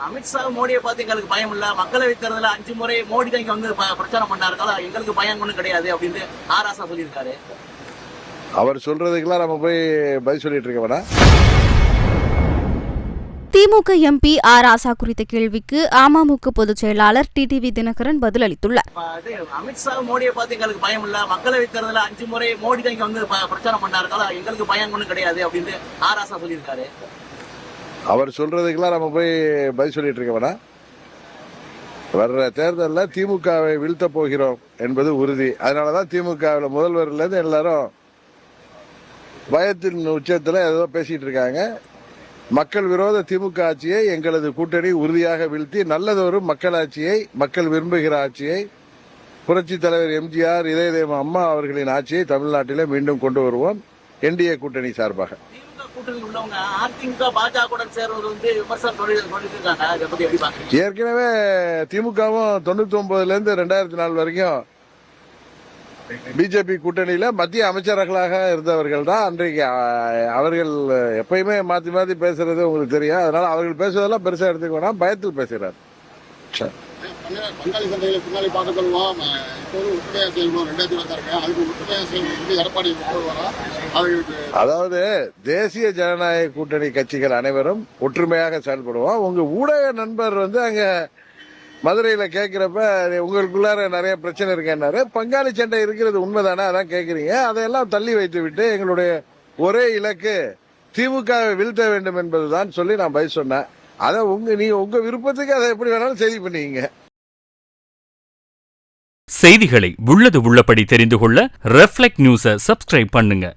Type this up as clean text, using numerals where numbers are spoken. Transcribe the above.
அமித்ஷா மோடியை பார்த்து எங்களுக்கு பயம் இல்ல, மக்களவை தேர்தலில் 5 முறை மோடி தான் இங்க வந்து பிரச்சாரம் பண்ணாரு, எங்களுக்கு பயம் ஒண்ணும் கிடையாது அப்படின்னு ஆராசா சொல்லியிருக்காரு. அவர் சொல்றதுக்கெல்லாம் நம்ம போய் பதில் சொல்லிட்டு இருக்கோம்னா. திமுக எம்பி ஆர் ராசா குறித்த கேள்விக்கு அமமுக பொதுச் செயலாளர் டிடிவி தினகரன் பதிலளித்துள்ளார். அமித்ஷா மோடியை பார்த்து எங்களுக்கு பயம் இல்ல, மக்களவை தேர்தலில் 5 முறை மோடி தான் இங்க வந்து பிரச்சாரம் பண்ணாரு, எங்களுக்கு பயம் ஒண்ணும் கிடையாது அப்படின்னு ஆராசா சொல்லியிருக்காரு. அவர் சொல்றதுக்கெல்லாம் நம்ம போய் பதில் சொல்லிட்டு இருக்கோம்னா. வர்ற தேர்தலில் திமுகவை வீழ்த்த போகிறோம் என்பது உறுதி. அதனாலதான் திமுகவில் முதல்வர்ல இருந்து எல்லாரும் பயத்தின் உச்சத்துல ஏதோ பேசிட்டு இருக்காங்க. மக்கள் விரோத திமுக ஆட்சியை எங்களது கூட்டணி உறுதியாக வீழ்த்தி நல்லதொரு மக்களாட்சியை, மக்கள் விரும்புகிற ஆட்சியை, புரட்சி தலைவர் எம்ஜிஆர், இதய அம்மா அவர்களின் ஆட்சியை தமிழ்நாட்டிலே மீண்டும் கொண்டு வருவோம் என்டிஏ கூட்டணி சார்பாக. ஏற்கனவே திமுகவும் 99 இருந்து 2004 வரைக்கும் பிஜேபி கூட்டணியில மத்திய அமைச்சர்களாக இருந்தவர்கள் தான். அன்றைக்கு அவர்கள் எப்பயுமே மாத்தி மாத்தி பேசுறது உங்களுக்கு தெரியும். அதனால அவர்கள் பேசுவதெல்லாம் பெருசா எடுத்துக்க வேணாம், பயத்தில் பேசுகிறார். பங்காளி சந்தைகளை பின்னாடி பார்த்துக் கொள்வோம், இப்போது ஒற்றுமையாக செய்யணும் 2026 அதுக்கு ஒற்றுமையாக செய்யணும் எடப்பாடி அதாவது தேசிய ஜனநாயக கூட்டணி கட்சிகள் அனைவரும் ஒற்றுமையாக செயல்படுவோம். உங்க ஊடக நண்பர் அங்க மதுரையில கேட்கிறப்ப உங்களுக்குள்ளார நிறைய பிரச்சனை இருக்கேன்னாரு. பங்காளி சண்டை இருக்கிறது உண்மைதானே, அதான் கேட்கறீங்க. அதையெல்லாம் தள்ளி வைத்து விட்டு எங்களுடைய ஒரே இலக்கு திமுகவை வீழ்த்த வேண்டும் என்பதுதான் சொல்லி நான் பதில் சொன்னேன். அதை நீங்க உங்க விருப்பத்துக்கு அதை எப்படி வேணாலும் செய்தி பண்ணீங்க. செய்திகளை உள்ளது உள்ளபடி தெரிந்து கொள்ள ரெஃப்ளெக்ட் நியூஸை சப்ஸ்கிரைப் பண்ணுங்க.